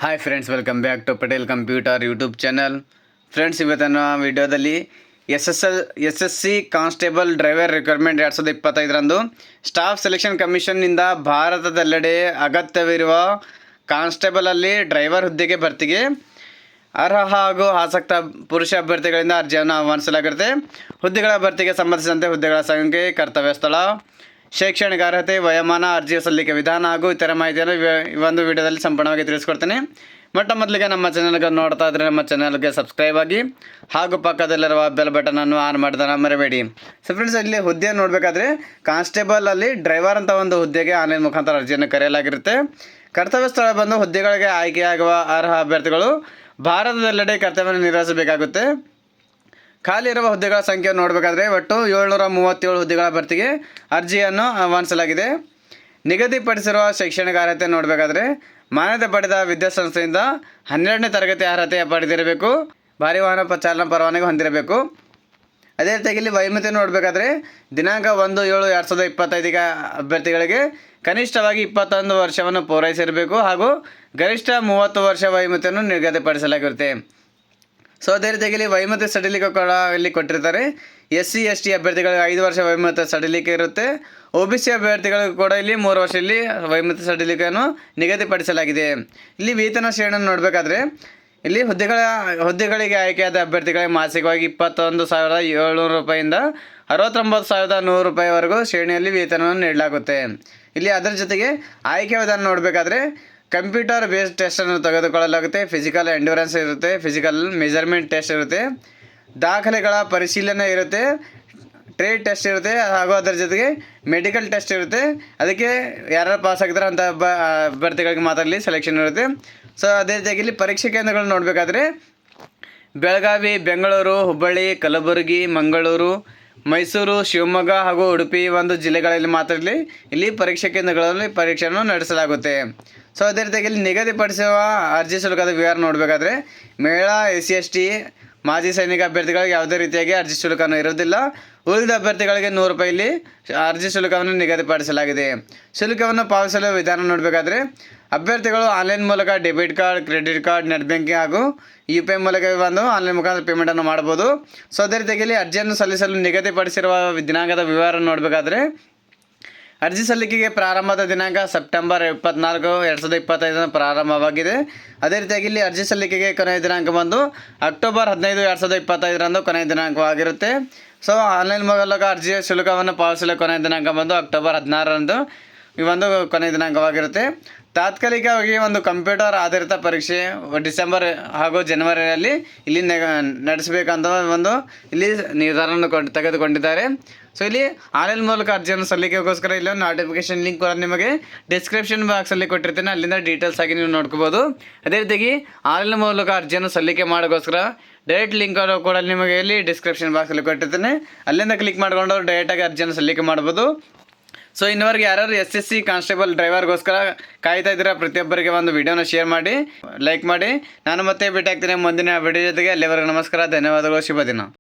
Hi friends, welcome back to Patel computer YouTube channel. Friends, ಇವತ್ತಿನ ವಿಡಿಯೋದಲ್ಲಿ S S C constable driver requirement 2025ರಂದು staff selection ಕಮಿಷನ್ನಿಂದ ಭಾರತದೆಲ್ಲೆಡೆ ಅಗತ್ಯವಿರುವ ಕಾನ್ಸ್ಟೇಬಲಲ್ಲಿ ಡ್ರೈವರ್ ಹುದ್ದೆಗೆ ಭರ್ತಿಗೆ ಅರ್ಹ ಹಾಗೂ ಆಸಕ್ತ ಪುರುಷ ಅಭ್ಯರ್ಥಿಗಳಿಂದ ಅರ್ಜಿಯನ್ನು ಆಹ್ವಾನಿಸಲಾಗಿರುತ್ತೆ. ಹುದ್ದೆಗಳ ಭರ್ತಿಗೆ ಸಂಬಂಧಿಸಿದಂತೆ ಹುದ್ದೆಗಳ ಸಂಖ್ಯೆ, ಕರ್ತವ್ಯ ಸ್ಥಳ, ಶೈಕ್ಷಣಿಕ ಅರ್ಹತೆ, ವಯೋಮಾನ, ಅರ್ಜಿ ಸಲ್ಲಿಕೆ ವಿಧಾನ ಹಾಗೂ ಇತರ ಮಾಹಿತಿಯನ್ನು ಈ ಒಂದು ವಿಡಿಯೋದಲ್ಲಿ ಸಂಪೂರ್ಣವಾಗಿ ತಿಳಿಸ್ಕೊಡ್ತೀನಿ. ಮೊದಲಿಗೆ ನಮ್ಮ ಚಾನಲ್ಗೆ ನೋಡ್ತಾ ಇದ್ದರೆ ನಮ್ಮ ಚಾನಲ್ಗೆ ಸಬ್ಸ್ಕ್ರೈಬ್ ಆಗಿ ಹಾಗೂ ಪಕ್ಕದಲ್ಲಿರುವ ಬೆಲ್ ಬಟನನ್ನು ಆನ್ ಮಾಡೋದನ್ನು ಮರಿಬೇಡಿ. ಸೊ ಫ್ರೆಂಡ್ಸ್, ಇಲ್ಲಿ ಹುದ್ದೆಯನ್ನು ನೋಡಬೇಕಾದ್ರೆ ಕಾನ್ಸ್ಟೇಬಲಲ್ಲಿ ಡ್ರೈವರ್ ಅಂತ ಒಂದು ಹುದ್ದೆಗೆ ಆನ್ಲೈನ್ ಮುಖಾಂತರ ಅರ್ಜಿಯನ್ನು ಕರೆಯಲಾಗಿರುತ್ತೆ. ಕರ್ತವ್ಯ ಸ್ಥಳ ಬಂದು ಹುದ್ದೆಗಳಿಗೆ ಆಯ್ಕೆಯಾಗುವ ಅರ್ಹ ಅಭ್ಯರ್ಥಿಗಳು ಭಾರತದೆಲ್ಲೆಡೆ ಕರ್ತವ್ಯವನ್ನು ನಿರ್ವಹಿಸಬೇಕಾಗುತ್ತೆ. ಖಾಲಿ ಇರುವ ಹುದ್ದೆಗಳ ಸಂಖ್ಯೆ ನೋಡಬೇಕಾದ್ರೆ ಒಟ್ಟು 737 ಹುದ್ದೆಗಳ ಭರ್ತಿಗೆ ಅರ್ಜಿಯನ್ನು ಆಹ್ವಾನಿಸಲಾಗಿದೆ. ನಿಗದಿಪಡಿಸಿರುವ ಶೈಕ್ಷಣಿಕ ಅರ್ಹತೆ ನೋಡಬೇಕಾದ್ರೆ ಮಾನ್ಯತೆ ಪಡೆದ ವಿದ್ಯಾಸಂಸ್ಥೆಯಿಂದ 12ನೇ ತರಗತಿ ಅರ್ಹತೆ ಪಡೆದಿರಬೇಕು. ಭಾರಿ ವಾಹನ ಚಾಲನಾ ಪರವಾನಗಿ ಹೊಂದಿರಬೇಕು. ಅದೇ ರೀತಿಯಾಗಿ ಇಲ್ಲಿ ವಯೋಮಿತಿ ನೋಡಬೇಕಾದ್ರೆ ದಿನಾಂಕ 1/7/2025ಗೆ ಅಭ್ಯರ್ಥಿಗಳಿಗೆ ಕನಿಷ್ಠವಾಗಿ 21 ವರ್ಷವನ್ನು ಪೂರೈಸಿರಬೇಕು ಹಾಗೂ ಗರಿಷ್ಠ 30 ವರ್ಷ ವಯೋಮಿತಿಯನ್ನು ನಿಗದಿಪಡಿಸಲಾಗಿರುತ್ತೆ. ಸೊ ಅದೇ ರೀತಿಯಾಗಿ ಇಲ್ಲಿ ವಯೋಮಿತಿ ಸಡಿಲಿಕೆ ಕೂಡ ಇಲ್ಲಿ ಕೊಟ್ಟಿರ್ತಾರೆ. SC ST ಅಭ್ಯರ್ಥಿಗಳಿಗೆ 5 ವರ್ಷ ವಯೋಮಿತಿ ಸಡಿಲಿಕೆ ಇರುತ್ತೆ. OBC ಅಭ್ಯರ್ಥಿಗಳಿಗೂ ಕೂಡ ಇಲ್ಲಿ 3 ವರ್ಷ ಇಲ್ಲಿ ವಯೋಮಿತಿ ಸಡಿಲಿಕೆಯನ್ನು ನಿಗದಿಪಡಿಸಲಾಗಿದೆ. ಇಲ್ಲಿ ವೇತನ ಶ್ರೇಣಿಯನ್ನು ನೋಡಬೇಕಾದ್ರೆ ಇಲ್ಲಿ ಹುದ್ದೆಗಳಿಗೆ ಆಯ್ಕೆಯಾದ ಅಭ್ಯರ್ಥಿಗಳಿಗೆ ಮಾಸಿಕವಾಗಿ 21,700 ರೂಪಾಯಿಂದ 69,100 ರೂಪಾಯಿವರೆಗೂ ಶ್ರೇಣಿಯಲ್ಲಿ ವೇತನವನ್ನು ನೀಡಲಾಗುತ್ತೆ. ಇಲ್ಲಿ ಅದರ ಜೊತೆಗೆ ಆಯ್ಕೆ ವಿಧಾನ ನೋಡಬೇಕಾದ್ರೆ ಕಂಪ್ಯೂಟರ್ ಬೇಸ್ಡ್ ಟೆಸ್ಟನ್ನು ತೆಗೆದುಕೊಳ್ಳಲಾಗುತ್ತೆ. ಫಿಸಿಕಲ್ ಎಂಡ್ಯೂರೆನ್ಸ್ ಇರುತ್ತೆ, ಫಿಸಿಕಲ್ ಮೆಜರ್ಮೆಂಟ್ ಟೆಸ್ಟ್ ಇರುತ್ತೆ, ದಾಖಲೆಗಳ ಪರಿಶೀಲನೆ ಇರುತ್ತೆ, ಟ್ರೇಡ್ ಟೆಸ್ಟ್ ಇರುತ್ತೆ ಹಾಗೂ ಅದರ ಜೊತೆಗೆ ಮೆಡಿಕಲ್ ಟೆಸ್ಟ್ ಇರುತ್ತೆ. ಅದಕ್ಕೆ ಯಾರು ಪಾಸ್ ಆಗಿದ್ದಾರೆ ಅಂತ ಅಭ್ಯರ್ಥಿಗಳಿಗೆ ಮಾತ್ರ ಇಲ್ಲಿ ಸೆಲೆಕ್ಷನ್ ಇರುತ್ತೆ. ಸೊ ಅದೇ ರೀತಿಯಾಗಿ ಇಲ್ಲಿ ಪರೀಕ್ಷೆ ಕೇಂದ್ರಗಳು ನೋಡಬೇಕಾದ್ರೆ ಬೆಳಗಾವಿ, ಬೆಂಗಳೂರು, ಹುಬ್ಬಳ್ಳಿ, ಕಲಬುರಗಿ, ಮಂಗಳೂರು, ಮೈಸೂರು, ಶಿವಮೊಗ್ಗ ಹಾಗೂ ಉಡುಪಿ ಒಂದು ಜಿಲ್ಲೆಗಳಲ್ಲಿ ಮಾತ್ರ ಇಲ್ಲಿ ಪರೀಕ್ಷಾ ಕೇಂದ್ರಗಳಲ್ಲಿ ಪರೀಕ್ಷೆಯನ್ನು ನಡೆಸಲಾಗುತ್ತೆ. ಸೊ ಅದೇ ರೀತಿಯಾಗಿ ಇಲ್ಲಿ ನಿಗದಿಪಡಿಸುವ ಅರ್ಜಿ ಶುಲ್ಕದ ವಿವರ ನೋಡಬೇಕಾದ್ರೆ ಮಹಿಳಾ, SC ST, ಮಾಜಿ ಸೈನಿಕ ಅಭ್ಯರ್ಥಿಗಳಿಗೆ ಯಾವುದೇ ರೀತಿಯಾಗಿ ಅರ್ಜಿ ಶುಲ್ಕವನ್ನು ಇರೋದಿಲ್ಲ. ಉಳಿದ ಅಭ್ಯರ್ಥಿಗಳಿಗೆ 100 ರೂಪಾಯಿ ಇಲ್ಲಿ ಅರ್ಜಿ ಶುಲ್ಕವನ್ನು ನಿಗದಿಪಡಿಸಲಾಗಿದೆ. ಶುಲ್ಕವನ್ನು ಪಾವತಿಸಲು ವಿಧಾನ ನೋಡಬೇಕಾದ್ರೆ ಅಭ್ಯರ್ಥಿಗಳು ಆನ್ಲೈನ್ ಮೂಲಕ debit card, credit card, net banking ಹಾಗೂ UPI ಮೂಲಕ ಬಂದು ಆನ್ಲೈನ್ ಮುಖಾಂತರ ಪೇಮೆಂಟನ್ನು ಮಾಡ್ಬೋದು. ಸೊ ಅದೇ ರೀತಿಯಾಗಿ ಇಲ್ಲಿ ಅರ್ಜಿಯನ್ನು ಸಲ್ಲಿಸಲು ನಿಗದಿಪಡಿಸಿರುವ ದಿನಾಂಕದ ವಿವರ ನೋಡಬೇಕಾದ್ರೆ ಅರ್ಜಿ ಸಲ್ಲಿಕೆಗೆ ಪ್ರಾರಂಭದ ದಿನಾಂಕ ಸೆಪ್ಟೆಂಬರ್ 24, 2025 ಪ್ರಾರಂಭವಾಗಿದೆ. ಅದೇ ರೀತಿಯಾಗಿ ಇಲ್ಲಿ ಅರ್ಜಿ ಸಲ್ಲಿಕೆಗೆ ಕೊನೆಯ ದಿನಾಂಕ ಬಂದು ಅಕ್ಟೋಬರ್ 15, 2025ರಂದು ಕೊನೆಯ ದಿನಾಂಕವಾಗಿರುತ್ತೆ. ಸೊ ಆನ್ಲೈನ್ ಮೂಲಕ ಅರ್ಜಿಯ ಶುಲ್ಕವನ್ನು ಪಾವತಿಸಲು ಕೊನೆಯ ದಿನಾಂಕ ಬಂದು ಅಕ್ಟೋಬರ್ 16ರಂದು ಈ ಒಂದು ಕೊನೆಯ ದಿನಾಂಕವಾಗಿರುತ್ತೆ. ತಾತ್ಕಾಲಿಕವಾಗಿ ಒಂದು ಕಂಪ್ಯೂಟರ್ ಆಧಾರಿತ ಪರೀಕ್ಷೆ ಡಿಸೆಂಬರ್ ಹಾಗೂ ಜನವರಿಯಲ್ಲಿ ಇಲ್ಲಿ ನಡೆಸಬೇಕಂತ ಒಂದು ಇಲ್ಲಿ ನಿರ್ಧಾರವನ್ನು ತೆಗೆದುಕೊಂಡಿದ್ದಾರೆ. ಸೊ ಇಲ್ಲಿ ಆನ್ಲೈನ್ ಮೂಲಕ ಅರ್ಜಿಯನ್ನು ಸಲ್ಲಿಕೆಗೋಸ್ಕರ ಇಲ್ಲಿ ನೋಟಿಫಿಕೇಶನ್ ಲಿಂಕ್ ಕೂಡ ನಿಮಗೆ ಡಿಸ್ಕ್ರಿಪ್ಷನ್ ಬಾಕ್ಸಲ್ಲಿ ಕೊಟ್ಟಿರ್ತೀನಿ, ಅಲ್ಲಿಂದ ಡೀಟೇಲ್ಸ್ ಆಗಿ ನೀವು ನೋಡ್ಕೋಬೋದು. ಅದೇ ರೀತಿಯಾಗಿ ಆನ್ಲೈನ್ ಮೂಲಕ ಅರ್ಜಿಯನ್ನು ಸಲ್ಲಿಕೆ ಮಾಡೋಕ್ಕೋಸ್ಕರ ಡೈರೆಕ್ಟ್ ಲಿಂಕ್ ಕೂಡ ನಿಮಗೆ ಇಲ್ಲಿ ಡಿಸ್ಕ್ರಿಪ್ಷನ್ ಬಾಕ್ಸಲ್ಲಿ ಕೊಟ್ಟಿರ್ತೀನಿ, ಅಲ್ಲಿಂದ ಕ್ಲಿಕ್ ಮಾಡಿಕೊಂಡು ಡೈರೆಕ್ಟಾಗಿ ಅರ್ಜಿಯನ್ನು ಸಲ್ಲಿಕೆ ಮಾಡ್ಬೋದು. ಸೊ ಇನ್ನವರೆಗೆ ಯಾರು SSC ಕಾನ್ಸ್ಟೇಬಲ್ ಡ್ರೈವರ್ಗೋಸ್ಕರ ಕಾಯ್ತಾ ಇದ್ದೀರಾ, ಪ್ರತಿಯೊಬ್ಬರಿಗೆ ಒಂದು ವಿಡಿಯೋನ ಶೇರ್ ಮಾಡಿ, ಲೈಕ್ ಮಾಡಿ. ನಾನು ಮತ್ತೆ ಭೇಟಿ ಆಗ್ತೀನಿ ಮುಂದಿನ ವಿಡಿಯೋ ಜೊತೆಗೆ. ಅಲ್ಲಿವರೆಗೆ ನಮಸ್ಕಾರ, ಧನ್ಯವಾದಗಳು, ಶುಭ ದಿನ.